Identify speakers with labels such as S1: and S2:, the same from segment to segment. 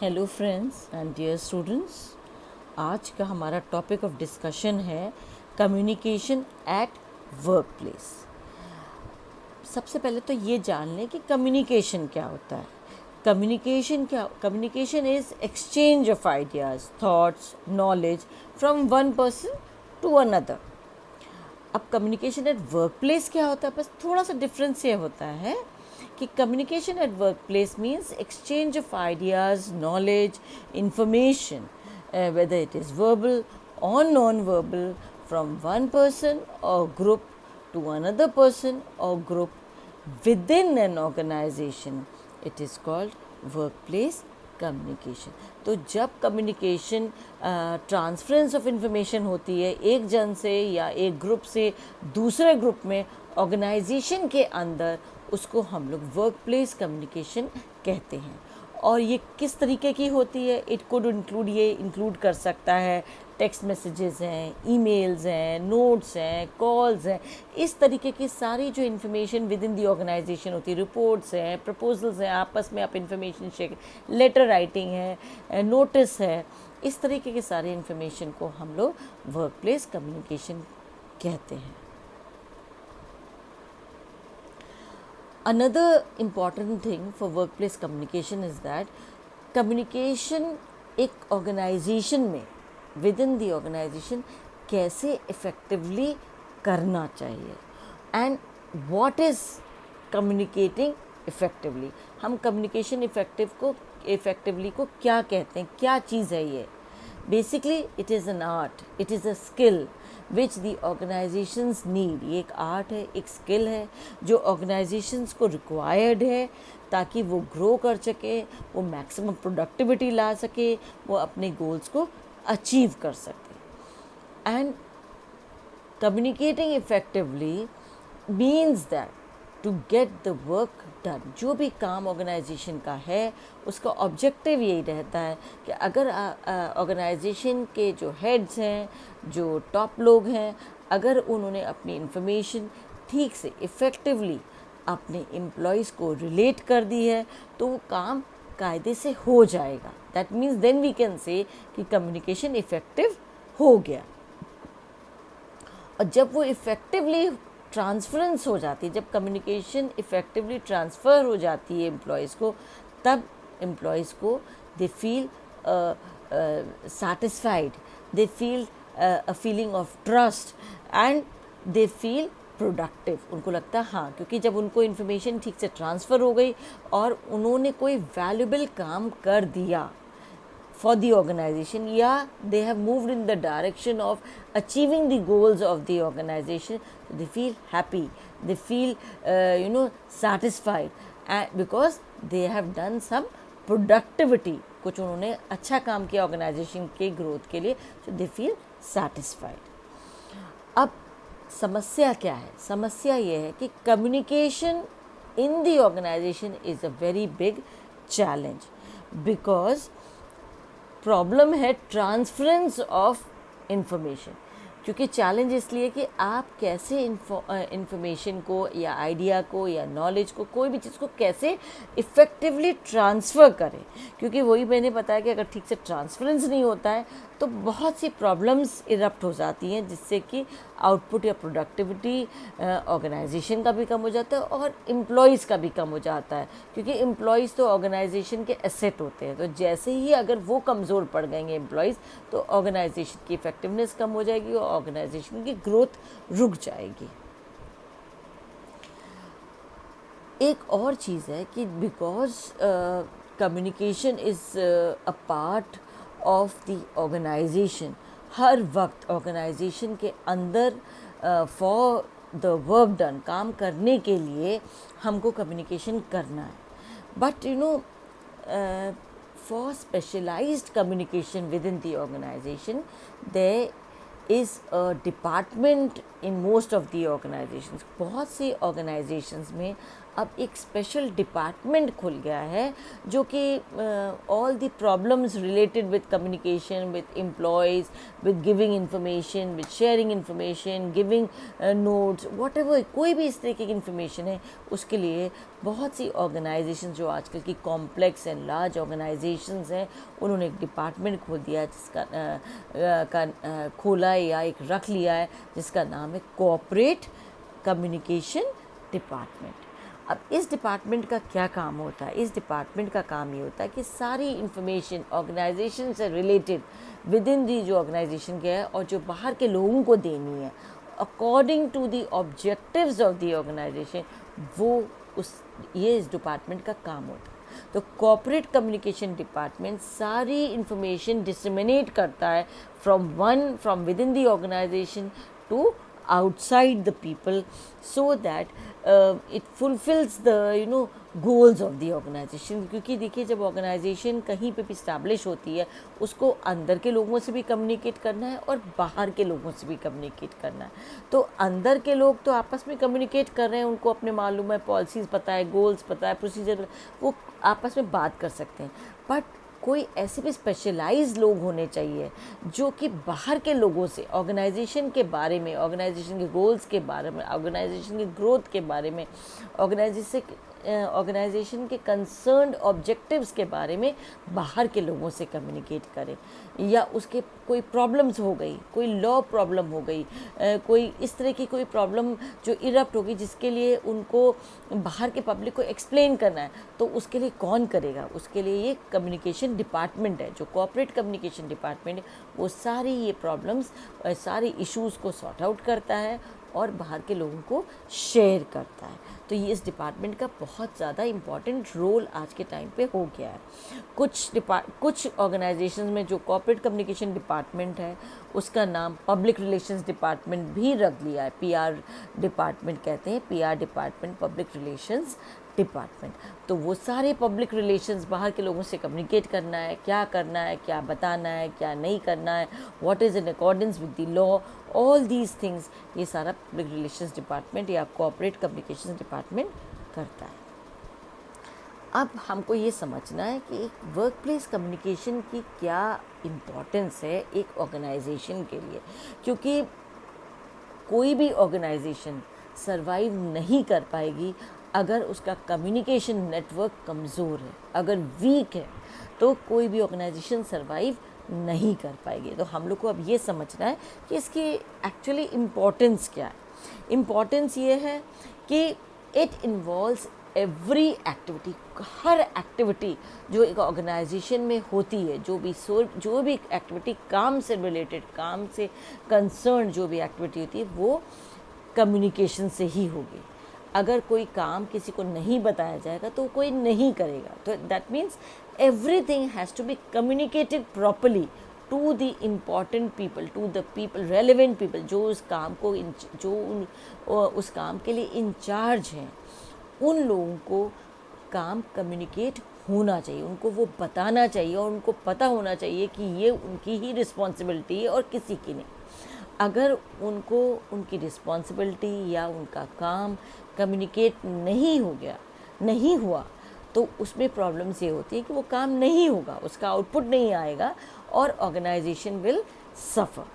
S1: Hello friends and dear students, आज का हमारा टॉपिक ऑफ डिस्कशन है कम्युनिकेशन एट वर्क प्लेस। सबसे पहले तो ये जान लें कि कम्युनिकेशन क्या होता है। Communication is exchange of ideas, thoughts, knowledge from one person to another. अब कम्युनिकेशन एट वर्क प्लेस क्या होता है, बस थोड़ा सा डिफरेंस ये होता है कि communication at work place means exchange of ideas, knowledge, information, whether it is verbal or non-verbal, from one person or group to another person or group within an organization. It is called workplace communication. तो जब communication transference of information होती है एक जन से या एक group से दूसरे ग्रुप में ऑर्गेनाइजेशन के अंदर, उसको हम लोग वर्क प्लेस कम्युनिकेशन कहते हैं। और ये किस तरीके की होती है? इट कुड इंक्लूड कर सकता है टेक्स्ट मैसेजेस हैं, ईमेल्स हैं, नोट्स हैं, कॉल्स हैं, इस तरीके की सारी जो information within the organization होती है, रिपोर्ट्स हैं, प्रपोजल्स हैं, आपस में आप इन्फॉर्मेशन शेयर, लेटर राइटिंग है, नोटिस है, इस तरीके के सारे इन्फॉर्मेशन को हम लोग वर्क प्लेस कम्युनिकेशन कहते हैं। Another important thing for workplace communication is that communication एक ऑर्गेनाइजेशन में, विद इन दी ऑर्गेनाइजेशन कैसे इफ़ेक्टिवली करना चाहिए and what is communicating effectively. हम कम्युनिकेशन इफ़ेक्टिवली को क्या कहते हैं, क्या चीज़ है ये? Basically it is an art, it is a skill which the organisations need. ये एक आर्ट है, एक स्किल है जो ऑर्गेनाइजेशंस को रिक्वायर्ड है ताकि वो ग्रो कर सके, वो मैक्सिमम प्रोडक्टिविटी ला सके, वो अपने गोल्स को अचीव कर सके। And communicating effectively means that to get the work done, जो भी काम ऑर्गेनाइजेशन का है उसका ऑब्जेक्टिव यही रहता है कि अगर ऑर्गेनाइजेशन के जो हेड्स हैं, जो टॉप लोग हैं, अगर उन्होंने अपनी इंफॉर्मेशन ठीक से इफ़ेक्टिवली अपने एम्प्लॉयज़ को रिलेट कर दी है तो वो काम कायदे से हो जाएगा। That means then we can say कि कम्युनिकेशन इफ़ेक्टिव हो गया। और जब वो इफ़ेक्टिवली ट्रांसफरेंस हो जाती है, जब कम्युनिकेशन इफ़ेक्टिवली ट्रांसफ़र हो जाती है एम्प्लॉयज़ को, तब एम्प्लॉयज़ को they feel satisfied, they feel a feeling of trust and they feel productive. उनको लगता है हाँ, क्योंकि जब उनको इन्फॉर्मेशन ठीक से ट्रांसफ़र हो गई और उन्होंने कोई वैल्यूबल काम कर दिया for the organization, yeah, they have moved in the direction of achieving the goals of the organization, so they feel happy, they feel satisfied, because they have done some productivity, कुछ उन्होंने अच्छा काम किया organisation के growth के लिए, so they feel satisfied। अब समस्या क्या है? समस्या ये है कि communication in the organization is a very big challenge, because problem है ट्रांसफरेंस ऑफ इंफॉर्मेशन। क्योंकि चैलेंज इसलिए कि आप कैसे इंफॉर्मेशन को या आइडिया को या नॉलेज को, कोई भी चीज़ को कैसे इफ़ेक्टिवली ट्रांसफ़र करें। क्योंकि वही मैंने बताया कि अगर ठीक से ट्रांसफरेंस नहीं होता है तो बहुत सी प्रॉब्लम्स इरप्ट हो जाती हैं, जिससे कि आउटपुट या प्रोडक्टिविटी ऑर्गेनाइजेशन का भी कम हो जाता है और एम्प्लॉयज़ का भी कम हो जाता है। क्योंकि एम्प्लॉयज़ तो ऑर्गेनाइजेशन के एसेट होते हैं, तो जैसे ही अगर वो कमज़ोर पड़ गएंगे एम्प्लॉयज़, तो ऑर्गेनाइजेशन की इफ़ेक्टिवनेस कम हो जाएगी और ऑर्गेनाइजेशन की ग्रोथ रुक जाएगी। एक और चीज़ है कि because communication is a part of the organization, हर वक्त ऑर्गेनाइजेशन के अंदर फॉर द वर्क डन, काम करने के लिए हमको कम्युनिकेशन करना है। But for specialized communication within the organization there is a department in most of the organizations। बहुत सी organizations में अब एक स्पेशल डिपार्टमेंट खुल गया है जो कि all the problems related with communication with employees, with giving information, with sharing information, giving notes, what ever, कोई भी इस तरीके की इंफॉर्मेशन है, उसके लिए बहुत सी ऑर्गेनाइजेशन जो आजकल की कॉम्प्लेक्स एंड लार्ज ऑर्गेनाइजेशंस हैं, उन्होंने एक डिपार्टमेंट खोल दिया है जिसका खोला है या एक रख लिया है जिसका नाम है कॉर्पोरेट कम्युनिकेशन डिपार्टमेंट। अब इस डिपार्टमेंट का क्या काम होता है? इस डिपार्टमेंट का काम ये होता है कि सारी इंफॉर्मेशन ऑर्गेनाइजेशन से रिलेटेड विद इन दी जो ऑर्गेनाइजेशन के है और जो बाहर के लोगों को देनी है according to the objectives of the organization, वो ये इस डिपार्टमेंट का काम होता है। तो कॉर्पोरेट कम्युनिकेशन डिपार्टमेंट सारी इंफॉर्मेशन डिसमिनेट करता है from within the organization to outside the people, so that it fulfills the goals of the organization। क्योंकि देखिए जब ऑर्गेनाइजेशन कहीं पे भी इस्टेब्लिश होती है उसको अंदर के लोगों से भी कम्युनिकेट करना है और बाहर के लोगों से भी कम्युनिकेट करना है। तो अंदर के लोग तो आपस में कम्युनिकेट कर रहे हैं, उनको अपने मालूम है, पॉलिसीज़ पता है, गोल्स पता है, प्रोसीजर, वो आपस में बात कर सकते हैं। बट कोई ऐसे भी स्पेशलाइज्ड लोग होने चाहिए जो कि बाहर के लोगों से ऑर्गेनाइजेशन के बारे में, ऑर्गेनाइजेशन के गोल्स के बारे में, ऑर्गेनाइजेशन की ग्रोथ के बारे में, ऑर्गेनाइजेशन के कंसर्न्ड ऑब्जेक्टिव्स के बारे में बाहर के लोगों से कम्युनिकेट करें। या उसके कोई प्रॉब्लम्स हो गई, कोई लॉ प्रॉब्लम हो गई, कोई इस तरह की कोई प्रॉब्लम जो इरप्ट होगी जिसके लिए उनको बाहर के पब्लिक को एक्सप्लेन करना है, तो उसके लिए कौन करेगा? उसके लिए ये कम्युनिकेशन डिपार्टमेंट है, जो कॉर्पोरेट कम्युनिकेशन डिपार्टमेंट है, वो सारी ये प्रॉब्लम्स, सारे इश्यूज़ को सॉर्ट आउट करता है और बाहर के लोगों को शेयर करता है। तो ये इस डिपार्टमेंट का बहुत ज़्यादा इम्पॉर्टेंट रोल आज के टाइम पे हो गया है। कुछ ऑर्गेनाइजेशंस में जो कॉर्पोरेट कम्युनिकेशन डिपार्टमेंट है उसका नाम पब्लिक रिलेशंस डिपार्टमेंट भी रख लिया है, पीआर डिपार्टमेंट कहते हैं, PR department, public relations department. तो वो सारे पब्लिक रिलेशंस, बाहर के लोगों से कम्युनिकेट करना है, क्या करना है, क्या बताना है, क्या नहीं करना है, what is in accordance with the law, all these things, ये सारा पब्लिक रिलेशंस डिपार्टमेंट या कॉर्पोरेट कम्युनिकेशन डिपार्टमेंट करता है। अब हमको ये समझना है कि एक वर्क प्लेस कम्युनिकेशन की क्या इम्पोर्टेंस है एक ऑर्गेनाइजेशन के लिए, क्योंकि कोई भी ऑर्गेनाइजेशन सरवाइव नहीं कर पाएगी अगर उसका कम्युनिकेशन नेटवर्क कमज़ोर है, अगर वीक है, तो कोई भी ऑर्गेनाइजेशन सरवाइव नहीं कर पाएगी। तो हम लोग को अब ये समझना है कि इसकी एक्चुअली इम्पोर्टेंस क्या है। इम्पोर्टेंस ये है कि it involves every activity, her activity जो एक ऑर्गेनाइजेशन में होती है, जो भी एक्टिविटी काम से रिलेटेड, काम से कंसर्न जो भी एक्टिविटी होती है, वो कम्युनिकेशन से ही होगी। अगर कोई काम किसी को नहीं बताया जाएगा तो कोई नहीं करेगा। तो that means everything has to be communicated properly to the important people, to the people, relevant people, जो उस काम को उस काम के लिए इंचार्ज हैं, उन लोगों को काम कम्युनिकेट होना चाहिए, उनको वो बताना चाहिए और उनको पता होना चाहिए कि ये उनकी ही रिस्पॉन्सिबिलिटी है और किसी की नहीं। अगर उनको उनकी रिस्पॉन्सिबिलिटी या उनका काम कम्युनिकेट नहीं हुआ तो उसमें प्रॉब्लम्स ये होती है कि वो काम नहीं होगा, उसका आउटपुट नहीं आएगा और ऑर्गेनाइजेशन विल सफ़र।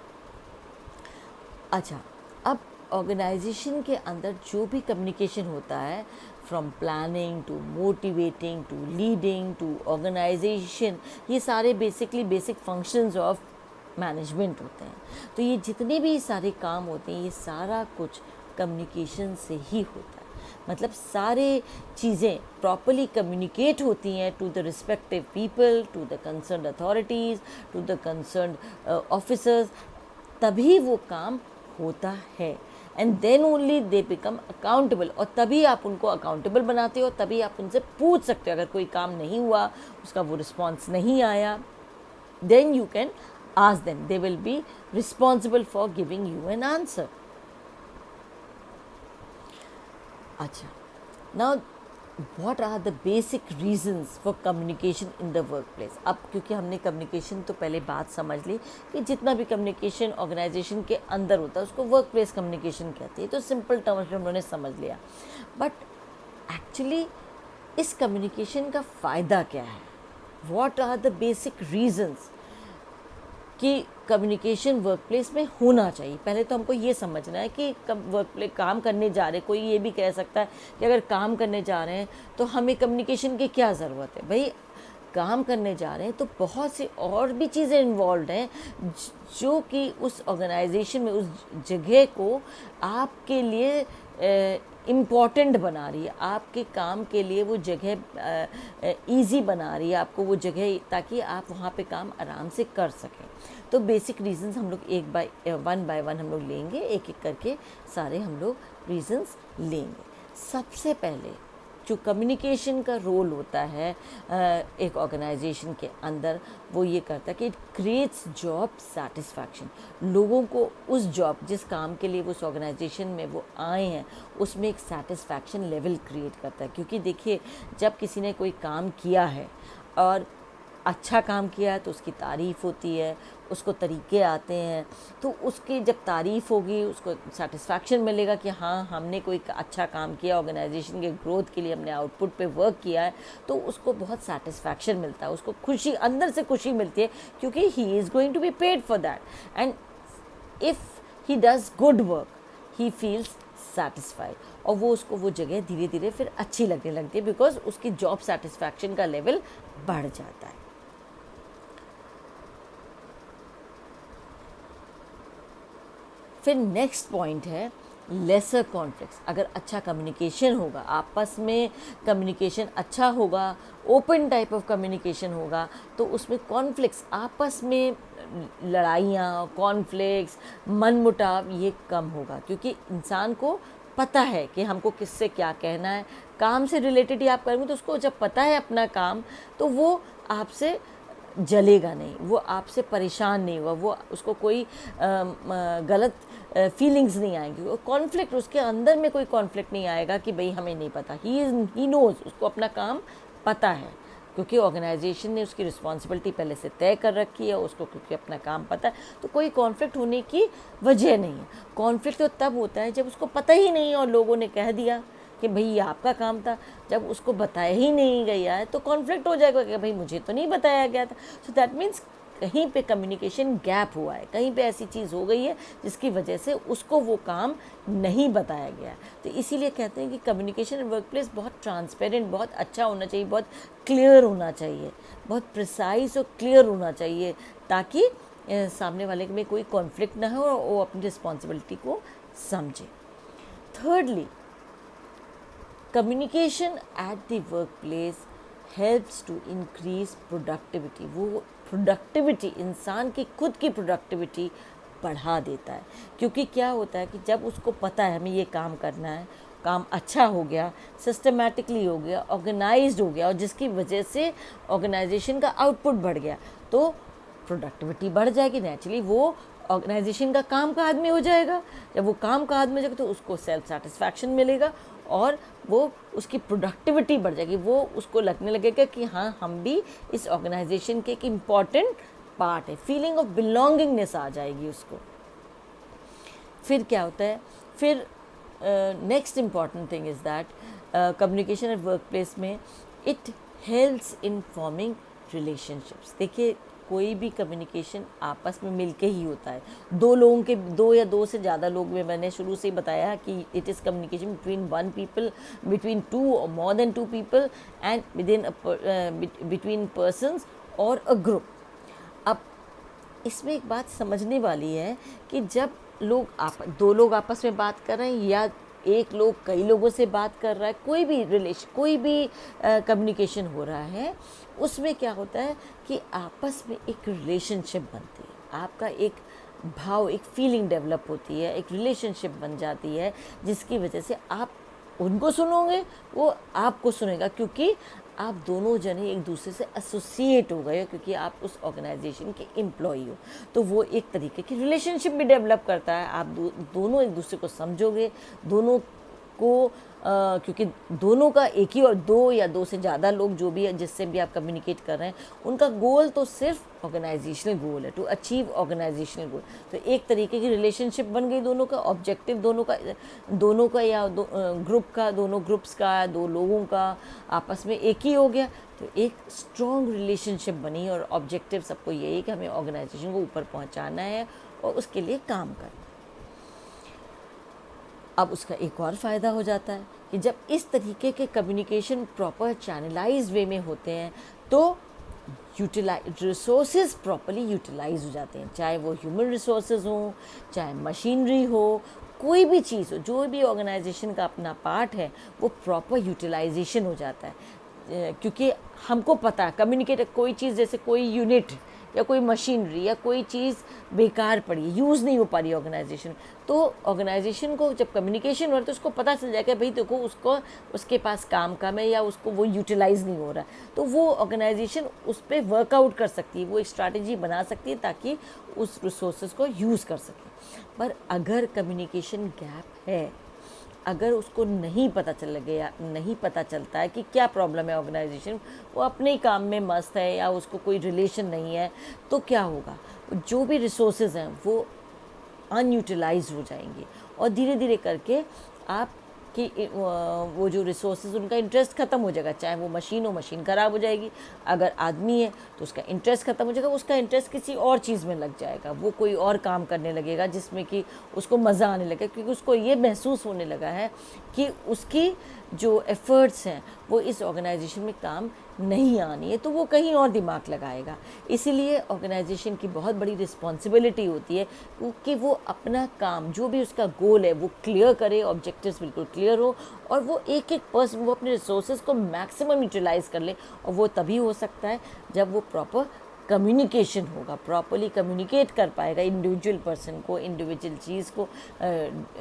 S1: अच्छा, अब ऑर्गेनाइजेशन के अंदर जो भी कम्युनिकेशन होता है, from planning to motivating to leading to organization, ये सारे बेसिक फंक्शंस ऑफ मैनेजमेंट होते हैं। तो ये जितने भी सारे काम होते हैं, ये सारा कुछ कम्युनिकेशन से ही होता है। मतलब सारे चीज़ें प्रॉपरली कम्युनिकेट होती हैं to the respective people, to the concerned authorities, to the concerned officers, तभी वो काम होता है। And then only they become accountable, और तभी आप उनको अकाउंटेबल बनाते हो, तभी आप उनसे पूछ सकते हो अगर कोई काम नहीं हुआ, उसका वो रिस्पॉन्स नहीं आया, then you can ask them, they will be responsible for giving you an answer. Acha, now what are the basic reasons for communication in the workplace? अब क्योंकि हमने कम्युनिकेशन तो पहले बात समझ ली कि जितना भी कम्युनिकेशन ऑर्गेनाइजेशन के अंदर होता है उसको वर्क प्लेस कम्युनिकेशन कहते हैं, तो सिंपल टर्म्स में हम लोगों ने समझ लिया। बट एक्चुअली इस कम्युनिकेशन का फ़ायदा क्या है, what are the basic reasons कि कम्युनिकेशन वर्क प्लेस में होना चाहिए। पहले तो हमको ये समझना है कि वर्क प्लेस काम करने जा रहे, कोई ये भी कह सकता है कि अगर काम करने जा रहे हैं तो हमें कम्युनिकेशन की क्या ज़रूरत है। भाई काम करने जा रहे हैं तो बहुत सी और भी चीज़ें इन्वॉल्व हैं जो कि उस ऑर्गेनाइजेशन में उस जगह को आपके लिए इम्पॉर्टेंट बना रही है, आपके काम के लिए वो जगह इजी बना रही है आपको वो जगह, ताकि आप वहाँ पे काम आराम से कर सकें। तो बेसिक रीजंस हम लोग वन बाय वन हम लोग लेंगे, एक एक करके सारे हम लोग रीजंस लेंगे। सबसे पहले जो कम्युनिकेशन का रोल होता है एक ऑर्गेनाइजेशन के अंदर, वो ये करता है कि इट क्रिएट्स जॉब सेटिस्फैक्शन। लोगों को उस जॉब, जिस काम के लिए वो उस ऑर्गेनाइजेशन में वो आए हैं, उसमें एक सेटिस्फैक्शन लेवल क्रिएट करता है। क्योंकि देखिए, जब किसी ने कोई काम किया है और अच्छा काम किया है तो उसकी तारीफ़ होती है, उसको तरीके आते हैं, तो उसकी जब तारीफ़ होगी उसको सेटिस्फैक्शन मिलेगा कि हाँ, हमने कोई अच्छा काम किया, ऑर्गेनाइजेशन के ग्रोथ के लिए हमने आउटपुट पे वर्क किया है, तो उसको बहुत सेटिस्फैक्शन मिलता है, उसको खुशी, अंदर से खुशी मिलती है, क्योंकि he is going to be paid for that. And if he does good work he feels satisfied, और वो उसको वो जगह धीरे धीरे फिर अच्छी लगने लगती है, बिकॉज उसकी जॉब सेटिस्फैक्शन का लेवल बढ़ जाता है। फिर नेक्स्ट पॉइंट है लेसर कॉन्फ्लिक्ट्स। अगर अच्छा कम्युनिकेशन होगा, आपस में कम्युनिकेशन अच्छा होगा, ओपन टाइप ऑफ कम्युनिकेशन होगा, तो उसमें कॉन्फ्लिक्ट्स, आपस में लड़ाइयाँ, कॉन्फ्लिक्ट्स, मनमुटाव, ये कम होगा। क्योंकि इंसान को पता है कि हमको किससे क्या कहना है। काम से रिलेटेड ही आप करेंगे तो उसको जब पता है अपना काम, तो वो आपसे जलेगा नहीं, वो आपसे परेशान नहीं हुआ, वो उसको कोई गलत फीलिंग्स नहीं आएंगी, कॉन्फ्लिक्ट उसके अंदर में कोई कॉन्फ्लिक्ट नहीं आएगा कि भाई हमें नहीं पता। ही नोज़, उसको अपना काम पता है, क्योंकि ऑर्गेनाइजेशन ने उसकी रिस्पॉन्सिबिलिटी पहले से तय कर रखी है, उसको क्योंकि अपना काम पता है, तो कोई कॉन्फ्लिक्ट होने की वजह नहीं है। कॉन्फ्लिक्ट तो तब होता है जब उसको पता ही नहीं और लोगों ने कह दिया कि भाई ये आपका काम था। जब उसको बताया ही नहीं गया है तो कॉन्फ्लिक्ट हो जाएगा कि भाई मुझे तो नहीं बताया गया था। सो दैट मीन्स कहीं पे कम्युनिकेशन गैप हुआ है, कहीं पे ऐसी चीज़ हो गई है जिसकी वजह से उसको वो काम नहीं बताया गया। तो इसीलिए कहते हैं कि कम्युनिकेशन वर्क प्लेस बहुत ट्रांसपेरेंट, बहुत अच्छा होना चाहिए, बहुत क्लियर होना चाहिए, बहुत प्रिसाइज और क्लियर होना चाहिए, ताकि सामने वाले में कोई कॉन्फ्लिक्ट ना हो और वो अपनी रिस्पॉन्सिबिलिटी को समझे। Thirdly, communication at the work place helps to increase productivity. वो प्रोडक्टिविटी, इंसान की खुद की प्रोडक्टिविटी बढ़ा देता है। क्योंकि क्या होता है कि जब उसको पता है हमें ये काम करना है, काम अच्छा हो गया, सिस्टमेटिकली हो गया, ऑर्गेनाइज्ड हो गया, और जिसकी वजह से ऑर्गेनाइजेशन का आउटपुट बढ़ गया, तो प्रोडक्टिविटी बढ़ जाएगी। नेचुरली वो ऑर्गेनाइजेशन का काम का आदमी हो जाएगा। जब वो काम का आदमी हो जाएगा तो उसको सेल्फ सेटिस्फैक्शन मिलेगा और वो उसकी प्रोडक्टिविटी बढ़ जाएगी। वो उसको लगने लगेगा कि हाँ, हम भी इस ऑर्गेनाइजेशन के एक इम्पॉर्टेंट पार्ट है, फीलिंग ऑफ बिलोंगिंगनेस आ जाएगी उसको। फिर क्या होता है, फिर next important thing is that communication at work place में it helps in forming relationships. देखिए, कोई भी कम्युनिकेशन आपस में मिलके ही होता है। दो लोगों के, दो या दो से ज़्यादा लोग में, मैंने शुरू से ही बताया कि it is communication between one people, between two और more than two people, and between persons और अ ग्रुप। अब इसमें एक बात समझने वाली है कि जब दो लोग आपस में बात कर रहे हैं या एक लोग कई लोगों से बात कर रहा है, कोई भी कम्युनिकेशन हो रहा है, उसमें क्या होता है कि आपस में एक रिलेशनशिप बनती है, आपका एक भाव, एक फीलिंग डेवलप होती है, एक रिलेशनशिप बन जाती है, जिसकी वजह से आप उनको सुनोगे, वो आपको सुनेगा, क्योंकि आप दोनों जने एक दूसरे से एसोसिएट हो गए हो, क्योंकि आप उस ऑर्गेनाइजेशन के एम्प्लॉई हो। तो वो एक तरीके की रिलेशनशिप भी डेवलप करता है। आप दोनों एक दूसरे को समझोगे, दोनों को क्योंकि दोनों का एक ही और दो या दो से ज़्यादा लोग जो भी है जिससे भी आप कम्युनिकेट कर रहे हैं उनका गोल तो सिर्फ ऑर्गेनाइजेशनल गोल है, टू अचीव ऑर्गेनाइजेशनल गोल। तो एक तरीके की रिलेशनशिप बन गई, दोनों का ऑब्जेक्टिव दोनों का या ग्रुप का, दोनों ग्रुप्स का, दो लोगों का आपस में एक ही हो गया। तो एक स्ट्रॉन्ग रिलेशनशिप बनी और ऑब्जेक्टिव सबको यही कि हमें ऑर्गेनाइजेशन को ऊपर पहुंचाना है और उसके लिए काम करना। अब उसका एक और फ़ायदा हो जाता है कि जब इस तरीके के कम्युनिकेशन प्रॉपर चैनलाइज वे में होते हैं तो रिसोर्सेज प्रॉपरली यूटिलाइज हो जाते हैं, चाहे वो ह्यूमन रिसोर्सेज हो, चाहे मशीनरी हो, कोई भी चीज़ हो, जो भी ऑर्गेनाइजेशन का अपना पार्ट है वो प्रॉपर यूटिलाइजेशन हो जाता है। क्योंकि हमको पता है कम्युनिकेट, कोई चीज़ जैसे कोई यूनिट या कोई मशीनरी या कोई चीज़ बेकार पड़ी, यूज़ नहीं हो पा रही ऑर्गेनाइजेशन, तो ऑर्गेनाइजेशन को जब कम्युनिकेशन हो रहा है तो उसको पता चल जाएगा भाई देखो उसको उसके पास काम कम है या उसको वो यूटिलाइज़ नहीं हो रहा है, तो वो ऑर्गेनाइजेशन उस पर वर्कआउट कर सकती है, वो एक स्ट्रैटेजी बना सकती है ताकि उस रिसोर्सेज को यूज़ कर सके। पर अगर कम्युनिकेशन गैप है, अगर उसको नहीं पता चल गया, नहीं पता चलता है कि क्या प्रॉब्लम है ऑर्गेनाइजेशन, वो अपने ही काम में मस्त है या उसको कोई रिलेशन नहीं है, तो क्या होगा, जो भी रिसोर्सेज हैं वो अनयूटिलाइज हो जाएंगे और धीरे धीरे करके आपकी वो जो रिसोर्सेज उनका इंटरेस्ट ख़त्म हो जाएगा। चाहे वो मशीन हो, मशीन ख़राब हो जाएगी, अगर आदमी है तो उसका इंटरेस्ट ख़त्म हो जाएगा, उसका इंटरेस्ट किसी और चीज़ में लग जाएगा, वो कोई और काम करने लगेगा जिसमें कि उसको मज़ा आने लगेगा, क्योंकि उसको ये महसूस होने लगा है कि उसकी जो एफ़र्ट्स हैं वो इस ऑर्गेनाइजेशन में काम नहीं आनी है, तो वो कहीं और दिमाग लगाएगा। इसीलिए ऑर्गेनाइजेशन की बहुत बड़ी रिस्पॉन्सिबिलिटी होती है कि वो अपना काम, जो भी उसका गोल है वो क्लियर करे, ऑब्जेक्टिव्स बिल्कुल क्लियर हो और वो एक एक पर्सन वो अपने रिसोर्सेज को मैक्सिमम यूटिलाइज कर ले। और वो तभी हो सकता है जब वो प्रॉपर कम्युनिकेशन होगा, प्रॉपरली कम्युनिकेट कर पाएगा, इंडिविजुअल पर्सन को, इंडिविजुअल चीज़ को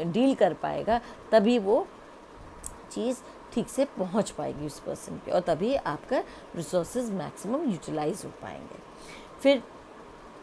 S1: डील कर पाएगा, तभी वो चीज़ ठीक से पहुंच पाएगी उस पर्सन पे और तभी आपका रिसोर्सेज मैक्सिमम यूटिलाइज हो पाएंगे। फिर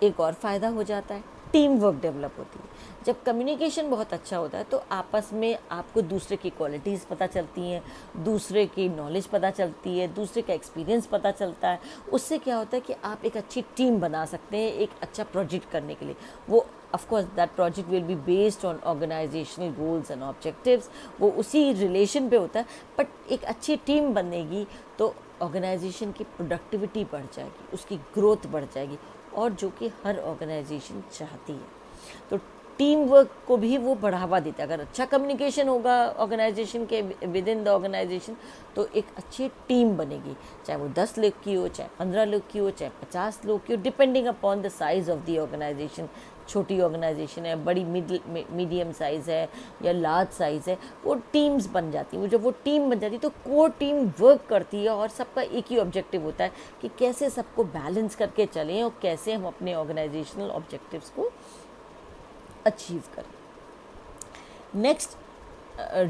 S1: एक और फ़ायदा हो जाता है, टीम वर्क डेवलप होती है। जब कम्युनिकेशन बहुत अच्छा होता है तो आपस में आपको दूसरे की क्वालिटीज़ पता चलती हैं, दूसरे की नॉलेज पता चलती है, दूसरे का एक्सपीरियंस पता चलता है। उससे क्या होता है कि आप एक अच्छी टीम बना सकते हैं एक अच्छा प्रोजेक्ट करने के लिए। वो of course that project will be based on organizational goals and objectives, वो उसी रिलेशन पे होता है, बट एक अच्छी टीम बनेगी तो ऑर्गेनाइजेशन की प्रोडक्टिविटी बढ़ जाएगी, उसकी ग्रोथ बढ़ जाएगी और जो कि हर ऑर्गेनाइजेशन चाहती है। तो टीम वर्क को भी वो बढ़ावा देता है। अगर अच्छा कम्युनिकेशन होगा ऑर्गेनाइजेशन के विद इन द ऑर्गेनाइजेशन तो एक अच्छी टीम बनेगी, चाहे वो 10 लोग की हो, चाहे 15 लोग की हो, चाहे 50 लोग की हो, depending upon the size of the organization. छोटी ऑर्गेनाइजेशन है, बड़ी मीडियम साइज़ है या लार्ज साइज़ है, वो टीम्स बन जाती हैं। जब वो टीम बन जाती है तो कोर टीम वर्क करती है और सबका एक ही ऑब्जेक्टिव होता है कि कैसे सबको बैलेंस करके चलें और कैसे हम अपने ऑर्गेनाइजेशनल ऑब्जेक्टिव्स को अचीव करें। Next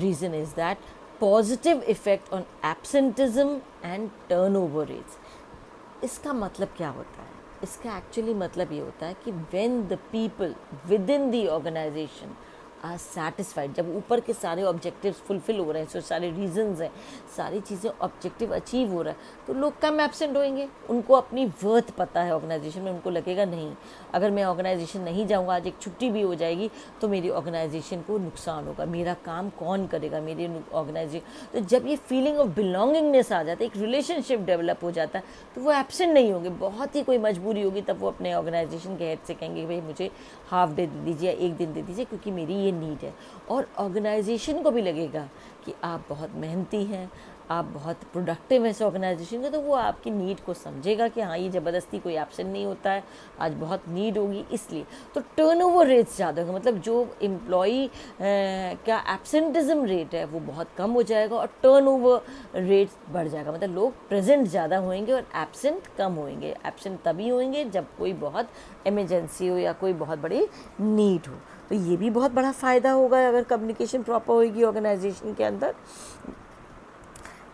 S1: reason is that positive effect on absenteeism and turnover rates. इसका मतलब क्या होता है? इसका एक्चुअली मतलब ये होता है कि when the people within the organization are satisfied, जब ऊपर के सारे ऑब्जेक्टिव्स फुलफिल हो रहे हैं, सारे रीजंस हैं, सारी चीज़ें ऑब्जेक्टिव अचीव हो रहा है, तो लोग कम एब्सेंट होंगे। उनको अपनी वर्थ पता है ऑर्गेनाइजेशन में, उनको लगेगा नहीं अगर मैं ऑर्गेनाइजेशन नहीं जाऊंगा, आज एक छुट्टी भी हो जाएगी तो मेरी ऑर्गेनाइजेशन को नुकसान होगा, मेरा काम कौन करेगा मेरे ऑर्गेनाइजेशन। तो जब ये फीलिंग ऑफ बिलोंगिंगनेस आ जाता है, एक रिलेशनशिप डेवलप हो जाता है, तो वो एब्सेंट नहीं होंगे। बहुत ही कोई मजबूरी होगी तब वो अपने ऑर्गेनाइजेशन के हेड से कहेंगे भाई मुझे हाफ डे दे दीजिए, एक दिन दे दीजिए, क्योंकि मेरी ये नीड है। और ऑर्गेनाइजेशन को भी लगेगा कि आप बहुत मेहनती हैं, आप बहुत प्रोडक्टिव हैं इस ऑर्गेनाइजेशन में, तो वो आपकी नीड को समझेगा कि हाँ ये ज़बरदस्ती कोई एब्सेंट नहीं होता है, आज बहुत नीड होगी इसलिए। तो टर्नओवर रेट्स ज़्यादा होगा, मतलब जो एम्प्लॉई का एब्सेंटिज्म रेट है वो बहुत कम हो जाएगा और टर्नओवर रेट्स बढ़ जाएगा, मतलब लोग प्रेजेंट ज़्यादा होंगे और एब्सेंट कम होंगे। एब्सेंट तभी होंगे जब कोई बहुत इमरजेंसी हो या कोई बहुत बड़ी नीड हो। तो ये भी बहुत बड़ा फ़ायदा होगा अगर कम्युनिकेशन प्रॉपर होगी ऑर्गेनाइजेशन के अंदर।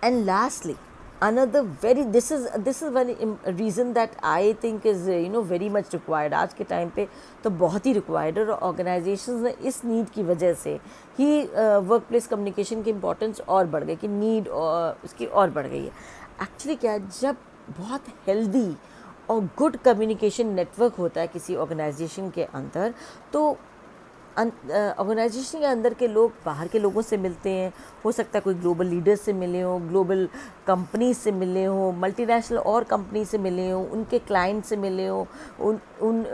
S1: And lastly another very this is one reason that I think is very much required आज के टाइम पे, तो बहुत ही रिक्वायर्ड है। और ऑर्गेनाइजेशंस ने इस नीड की वजह से ही वर्क प्लेस कम्युनिकेशन की इम्पोर्टेंस और बढ़ गई, कि नीड उसकी और बढ़ गई है। एक्चुअली क्या है, जब बहुत हेल्दी और गुड कम्युनिकेशन नेटवर्क होता है किसी ऑर्गेनाइजेशन के अंदर, तो ऑर्गेनाइजेशन के अंदर के लोग बाहर के लोगों से मिलते हैं। हो सकता है कोई ग्लोबल लीडर्स से मिले हों, ग्लोबल कंपनी से मिले हों, मल्टीनेशनल और कंपनी से मिले हों, उनके क्लाइंट से मिले हों, उन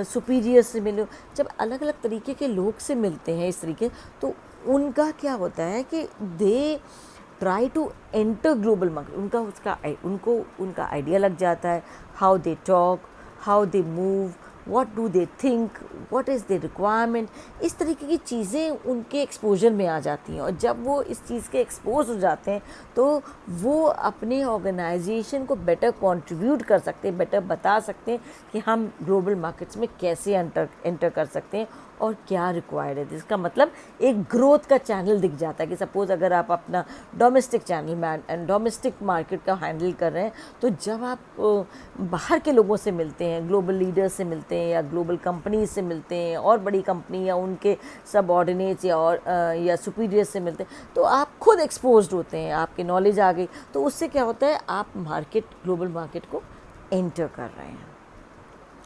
S1: सुपीरियर से मिले हों। जब अलग अलग तरीके के लोग से मिलते हैं इस तरीके, तो उनका क्या होता है कि they try to enter global market. उनका आइडिया लग जाता है, how they talk, how they move, what do they think, what is their requirement, इस तरीके की चीज़ें उनके एक्सपोजर में आ जाती हैं। और जब वो इस चीज़ के एक्सपोज हो जाते हैं, तो वो अपने ऑर्गेनाइजेशन को बेटर कंट्रीब्यूट कर सकते हैं, बेटर बता सकते हैं कि हम ग्लोबल मार्केट्स में कैसे एंटर कर सकते हैं और क्या रिक्वायर्ड है। इसका मतलब एक ग्रोथ का चैनल दिख जाता है कि सपोज़ अगर आप अपना डोमेस्टिक चैनल डोमेस्टिक मार्केट का हैंडल कर रहे हैं, तो जब आप बाहर के लोगों से मिलते हैं, ग्लोबल लीडर्स से मिलते हैं या ग्लोबल कंपनीज से मिलते हैं और बड़ी कंपनी या उनके सबऑर्डिनेट्स या सुपीरियर्स से मिलते हैं, तो आप खुद एक्सपोज्ड होते हैं, आपकी नॉलेज आ गई। तो उससे क्या होता है, आप ग्लोबल मार्केट को एंटर कर रहे हैं,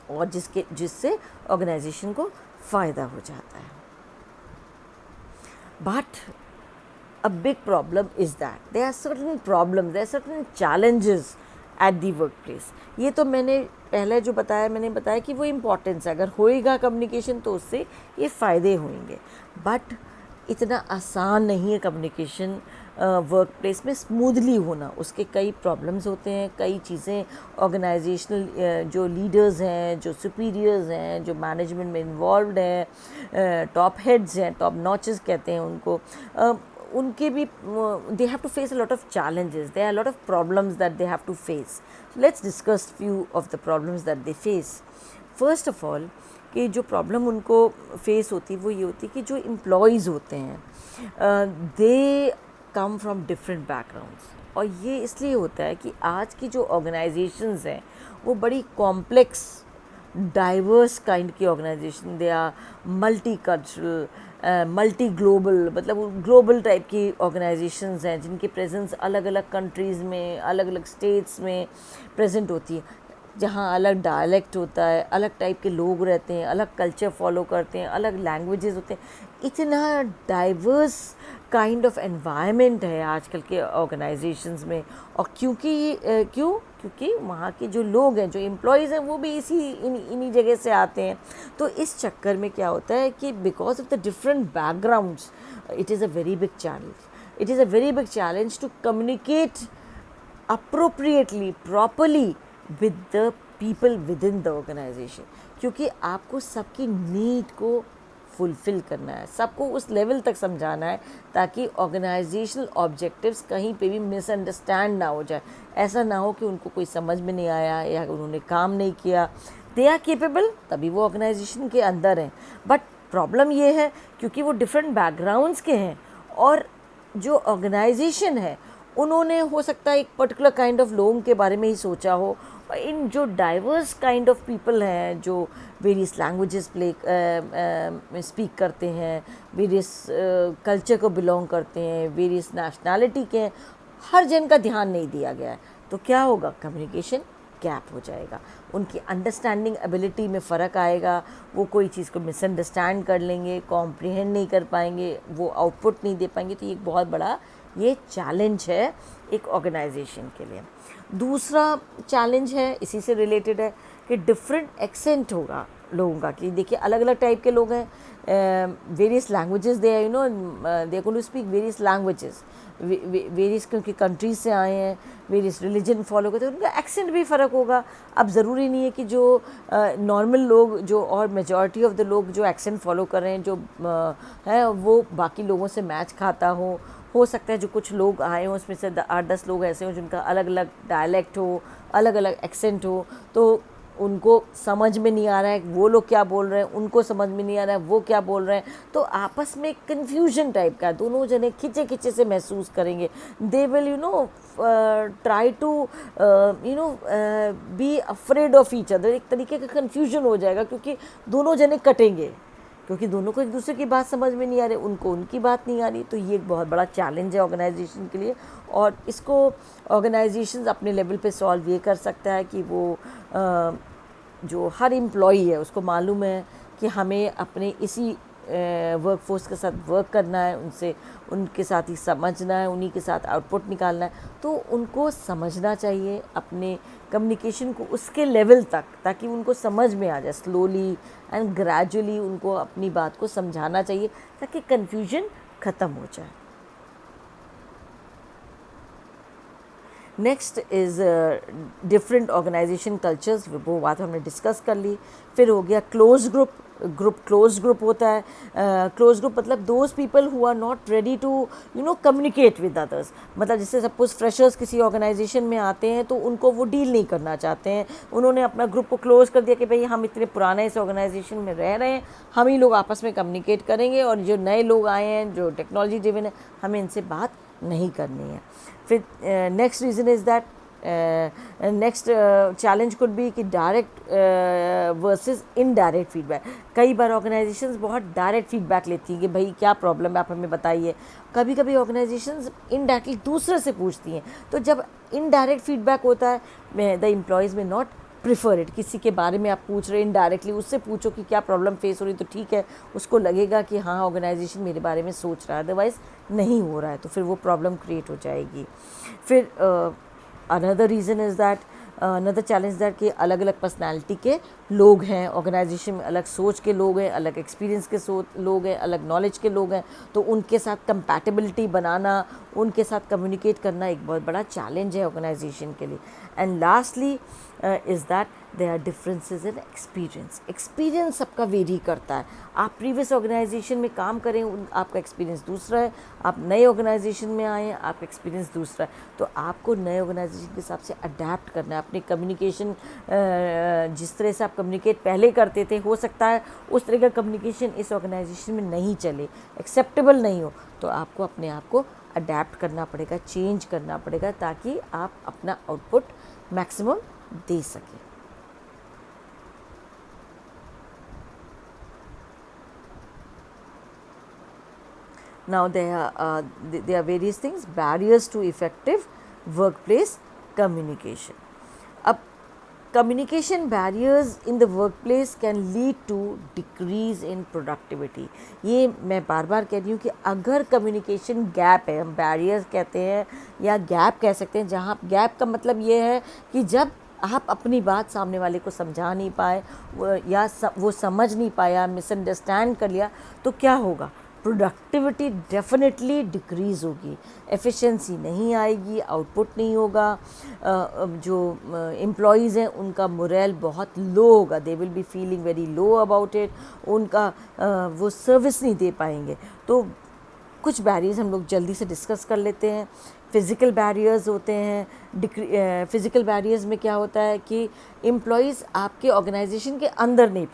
S1: और जिससे ऑर्गेनाइजेशन को फ़ायदा हो जाता है। But a big problem is that there are certain problems, there are certain challenges at the workplace। ये तो मैंने पहले जो मैंने बताया कि वो इम्पोर्टेंस है, अगर होएगा कम्युनिकेशन तो उससे ये फ़ायदे होंगे। बट इतना आसान नहीं है कम्युनिकेशन वर्क प्लेस में स्मूथली होना। उसके कई प्रॉब्लम्स होते हैं, कई चीज़ें ऑर्गेनाइजेशनल जो लीडर्स हैं, जो सुपीरियर्स हैं, जो मैनेजमेंट में इन्वॉल्व्ड हैं, टॉप हेड्स हैं, टॉप नॉचेस कहते हैं उनको, उनके भी they have to face a lot of challenges, there are a lot of problems that they have to face। So let's discuss few of the problems that they face। First of all, कि जो problem उनको face होती है वो ये होती है कि जो एम्प्लॉयज़ होते हैं दे कम फ्रॉम डिफरेंट बैकग्राउंड्स। और ये इसलिए होता है कि आज की जो ऑर्गेनाइजेशंस हैं वो बड़ी कॉम्प्लेक्स डाइवर्स काइंड की organization, they are multi cultural, multi global, मतलब ग्लोबल टाइप की ऑर्गेनाइजेशंस हैं जिनकी प्रेजेंस अलग अलग कंट्रीज़ में, अलग अलग स्टेट्स में प्रेजेंट होती है, जहाँ अलग डायलेक्ट होता है, अलग टाइप के लोग रहते हैं, अलग कल्चर फॉलो करते हैं, अलग लैंग्वेजेस होते हैं। इतना डाइवर्स काइंड ऑफ एनवायरनमेंट है आजकल के ऑर्गेनाइजेशंस में। और क्योंकि वहाँ के जो लोग हैं, जो एम्प्लॉयज़ हैं, वो भी इन्हीं जगह से आते हैं। तो इस चक्कर में क्या होता है कि because of the different backgrounds, it is a very big challenge to communicate appropriately, properly with the people within the organization। क्योंकि आपको सबकी नीड को फुलफ़िल करना है, सबको उस लेवल तक समझाना है ताकि ऑर्गेनाइजेशनल ऑब्जेक्टिव्स कहीं पे भी मिसअंडरस्टैंड ना हो जाए। ऐसा ना हो कि उनको कोई समझ में नहीं आया या उन्होंने काम नहीं किया। दे आर केपेबल, तभी वो ऑर्गेनाइजेशन के अंदर हैं। बट प्रॉब्लम ये है क्योंकि वो डिफरेंट बैकग्राउंड्स के हैं और जो ऑर्गेनाइजेशन है उन्होंने हो सकता है एक पर्टिकुलर काइंड ऑफ लोगों के बारे में ही सोचा हो। इन जो डाइवर्स काइंड ऑफ पीपल हैं, जो वेरियस लैंग्वेजेस स्पीक करते हैं, वेरियस कल्चर को बिलोंग करते हैं, वेरियस नेशनैलिटी के हैं, हर जन का ध्यान नहीं दिया गया है, तो क्या होगा, कम्युनिकेशन गैप हो जाएगा, उनकी अंडरस्टैंडिंग एबिलिटी में फ़र्क आएगा, वो कोई चीज़ को मिसअंडरस्टैंड कर लेंगे, कॉम्प्रिहेंड नहीं कर पाएंगे, वो आउटपुट नहीं दे पाएंगे। तो ये एक बहुत बड़ा ये चैलेंज है एक ऑर्गेनाइजेशन के लिए। दूसरा चैलेंज है, इसी से रिलेटेड है, कि डिफरेंट एक्सेंट होगा लोगों का। कि देखिए अलग अलग टाइप के लोग हैं, various languages they are they going to speak various languages, various क्योंकि कंट्रीज से आए हैं, वेरियस रिलीजन फॉलो करते हैं, उनका एक्सेंट भी फ़र्क होगा। अब ज़रूरी नहीं है कि जो नॉर्मल लोग जो और मेजॉरिटी ऑफ द लोग जो एक्सेंट फॉलो कर रहे हैं जो है वो बाकी लोगों से मैच खाता हो सकता है जो कुछ लोग आए हों उसमें से 8-10 लोग ऐसे हों जिनका अलग अलग डायलेक्ट हो, अलग अलग एक्सेंट हो, तो उनको समझ में नहीं आ रहा है वो लोग क्या बोल रहे हैं, उनको समझ में नहीं आ रहा है वो क्या बोल रहे हैं, तो आपस में कन्फ्यूजन टाइप का, दोनों जने खिंचे खिंचे से महसूस करेंगे। They will try to be afraid of each other, एक तरीके का कन्फ्यूजन हो जाएगा क्योंकि दोनों जने कटेंगे, क्योंकि दोनों को एक दूसरे की बात समझ में नहीं आ रही, उनको उनकी बात नहीं आ रही। तो ये एक बहुत बड़ा चैलेंज है ऑर्गेनाइजेशन के लिए, और इसको ऑर्गेनाइजेशंस अपने लेवल पे सॉल्व ये कर सकता है कि वो जो हर एम्प्लॉई है उसको मालूम है कि हमें अपने इसी वर्कफोर्स के साथ वर्क करना है, उनसे उनके साथ ही समझना है, उन्हीं के साथ आउटपुट निकालना है। तो उनको समझना चाहिए अपने कम्युनिकेशन को उसके लेवल तक, ताकि उनको समझ में आ जाए, स्लोली एंड ग्रेजुअली उनको अपनी बात को समझाना चाहिए ताकि कन्फ्यूजन ख़त्म हो जाए। Next is different organization cultures, वो बात हमने डिस्कस कर ली। फिर हो गया क्लोज ग्रुप। क्लोज ग्रुप होता है, क्लोज ग्रुप मतलब those people who are not ready to communicate with others. मतलब जैसे सपोज फ्रेशर्स किसी ऑर्गेनाइजेशन में आते हैं तो उनको वो डील नहीं करना चाहते हैं, उन्होंने अपना ग्रुप को क्लोज कर दिया कि भाई हम इतने पुराने इस ऑर्गेनाइजेशन में रह रहे हैं, हम ही लोग आपस में कम्युनिकेट करेंगे, और जो नए लोग आए हैं जो टेक्नोलॉजी ड्रिवन है हमें इनसे बात नहीं करनी है। फिर next reason is that next challenge could be कि डायरेक्ट वर्सेस इनडायरेक्ट फीडबैक। कई बार ऑर्गेनाइजेशंस बहुत डायरेक्ट फीडबैक लेती हैं कि भाई क्या प्रॉब्लम है आप हमें बताइए। कभी कभी ऑर्गेनाइजेशंस इनडायरेक्टली दूसरे से पूछती हैं, तो जब इनडायरेक्ट फीडबैक होता है द एम्प्लॉयज़ में नॉट प्रिफर इट। किसी के बारे में आप पूछ रहे हैं इनडायरेक्टली, उससे पूछो कि क्या प्रॉब्लम फेस हो रही, तो ठीक है, उसको लगेगा कि हाँ ऑर्गेनाइजेशन मेरे बारे में सोच रहा है, अदरवाइज़ नहीं हो रहा है, तो फिर वो प्रॉब्लम क्रिएट हो जाएगी। फिर another reason is that another challenge that कि अलग अलग पर्सनालिटी के लोग हैं ऑर्गेनाइजेशन में, अलग सोच के लोग हैं, अलग एक्सपीरियंस के लोग हैं, अलग नॉलेज के लोग हैं, तो उनके साथ कंपैटिबिलिटी बनाना, उनके साथ कम्युनिकेट करना एक बहुत बड़ा चैलेंज है ऑर्गेनाइजेशन के लिए। And lastly is that there are differences in experience. Experience सबका वेरी करता है। आप प्रीवियस ऑर्गेनाइजेशन में काम करें, आपका एक्सपीरियंस दूसरा है, आप नए ऑर्गेनाइजेशन में आए हैं, आपका एक्सपीरियंस दूसरा है, तो आपको नए ऑर्गेनाइजेशन के हिसाब से अडेप्ट करना है। अपने कम्युनिकेशन जिस तरह से आप कम्युनिकेट पहले करते थे, हो सकता है उस तरह का कम्युनिकेशन इस ऑर्गेनाइजेशन में नहीं चले, एक्सेप्टेबल नहीं हो, तो आपको अपने आप को अडेप्ट करना पड़ेगा, चेंज करना पड़ेगा, ताकि आप अपना आउटपुट मैक्सिमम दे सकें। Now there are various things, barriers to effective workplace communication. अब communication barriers in the workplace can lead to decrease in productivity. ये मैं बार बार कह रही हूँ कि अगर communication gap है, हम barriers कहते हैं या gap कह सकते हैं, जहाँ gap का मतलब ये है कि जब आप अपनी बात सामने वाले को समझा नहीं पाए या वो समझ नहीं पाया, मिसअंडरस्टैंड कर लिया, तो क्या होगा, प्रोडक्टिविटी डेफिनेटली डिक्रीज़ होगी, एफिशिएंसी नहीं आएगी, आउटपुट नहीं होगा, जो एम्प्लॉयज़ हैं उनका मोरल बहुत लो होगा, they will be feeling very low about it, उनका वो सर्विस नहीं दे पाएंगे। तो कुछ बैरियर्स हम लोग जल्दी से डिस्कस कर लेते हैं। फ़िज़िकल बैरियर्स होते हैं। फ़िज़िकल बैरियर्स में क्या होता है कि एम्प्लॉयज़ आपके ऑर्गेनाइजेशन के अंदर नहीं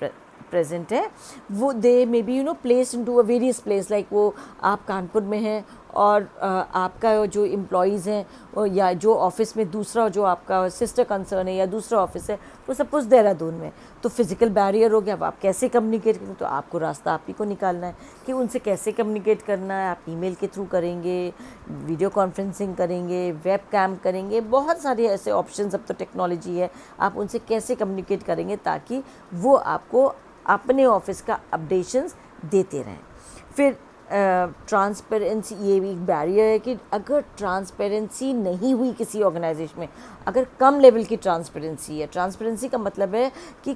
S1: प्रेजेंट है, वो they may be placed into a various place, like वो आप कानपुर में हैं और आपका जो एम्प्लॉयज़ हैं या जो ऑफिस में दूसरा जो आपका सिस्टर कंसर्न है या दूसरा ऑफिस है वो सपोज देहरादून में, तो फिज़िकल बैरियर हो गया। अब आप कैसे कम्युनिकेट करें, तो आपको रास्ता आप ही को निकालना है कि उनसे कैसे कम्युनिकेट करना है। आप ईमेल के थ्रू करेंगे, वीडियो कॉन्फ्रेंसिंग करेंगे, वेब कैम करेंगे, बहुत सारे ऐसे ऑप्शंस अब तो टेक्नोलॉजी है, आप उनसे कैसे कम्युनिकेट करेंगे ताकि वो आपको अपने ऑफिस का अपडेशंस देते रहें। फिर ट्रांसपेरेंसी, ये भी एक बैरियर है कि अगर ट्रांसपेरेंसी नहीं हुई किसी ऑर्गेनाइजेशन में, अगर कम लेवल की ट्रांसपेरेंसी है, ट्रांसपेरेंसी का मतलब है कि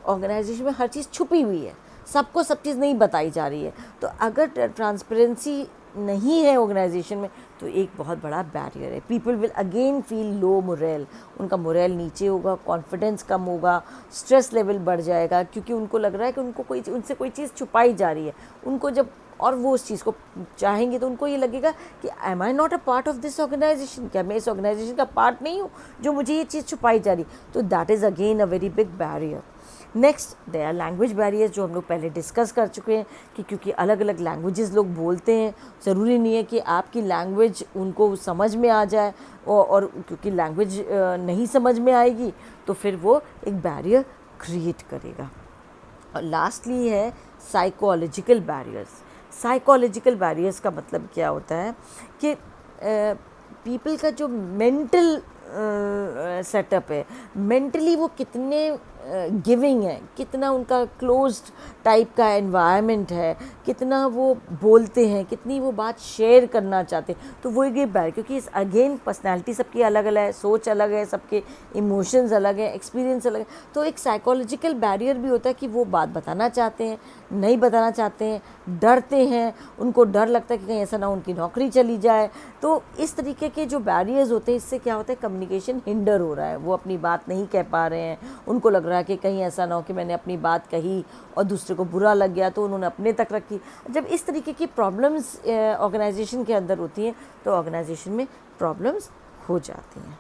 S1: ऑर्गेनाइजेशन में हर चीज़ छुपी हुई है, सबको सब चीज़ नहीं बताई जा रही है, तो अगर ट्रांसपेरेंसी नहीं है ऑर्गेनाइजेशन में तो एक बहुत बड़ा बैरियर है। People will again feel low moral, उनका मोरल नीचे होगा, कॉन्फिडेंस कम होगा, स्ट्रेस लेवल बढ़ जाएगा, क्योंकि उनको लग रहा है कि उनसे कोई चीज़ छुपाई जा रही है। उनको जब और वो उस चीज़ को चाहेंगे तो उनको ये लगेगा कि am I not a part of this organization, क्या मैं इस ऑर्गेनाइजेशन का पार्ट नहीं हूँ जो मुझे ये चीज़ छुपाई जा रही। तो that is again a very big barrier. Next they are language barriers, जो हम लोग पहले डिस्कस कर चुके हैं कि क्योंकि अलग अलग लैंग्वेजेस लोग बोलते हैं, ज़रूरी नहीं है कि आपकी लैंग्वेज उनको समझ में आ जाए, और क्योंकि लैंग्वेज नहीं समझ में आएगी तो फिर वो एक बैरियर क्रिएट करेगा। और लास्टली है साइकोलॉजिकल बैरियर्स। साइकोलॉजिकल बैरियर्स का मतलब क्या होता है कि पीपल का जो मेंटल सेटअप है, मेंटली वो कितने गिविंग है, कितना उनका क्लोज्ड टाइप का एनवायरनमेंट है, कितना वो बोलते हैं, कितनी वो बात शेयर करना चाहते हैं, तो वो एक बैरियर। क्योंकि अगेन पर्सनैलिटी सबकी अलग अलग है, सोच अलग है, सबके इमोशंस अलग है, एक्सपीरियंस अलग है, तो एक साइकोलॉजिकल बैरियर भी होता है कि वो बात बताना चाहते हैं, नहीं बताना चाहते हैं, डरते हैं, उनको डर लगता है कि कहीं ऐसा ना उनकी नौकरी चली जाए। तो इस तरीके के जो बैरियर्स होते हैं, इससे क्या होता है, कम्युनिकेशन हिंडर हो रहा है, वो अपनी बात नहीं कह पा रहे हैं, उनको लग रहा है कि कहीं ऐसा ना हो कि मैंने अपनी बात कही और दूसरे को बुरा लग गया तो उन्होंने अपने तक रखी। जब इस तरीके की प्रॉब्लम्स ऑर्गेनाइजेशन के अंदर होती हैं तो ऑर्गेनाइजेशन में प्रॉब्लम्स हो जाती हैं।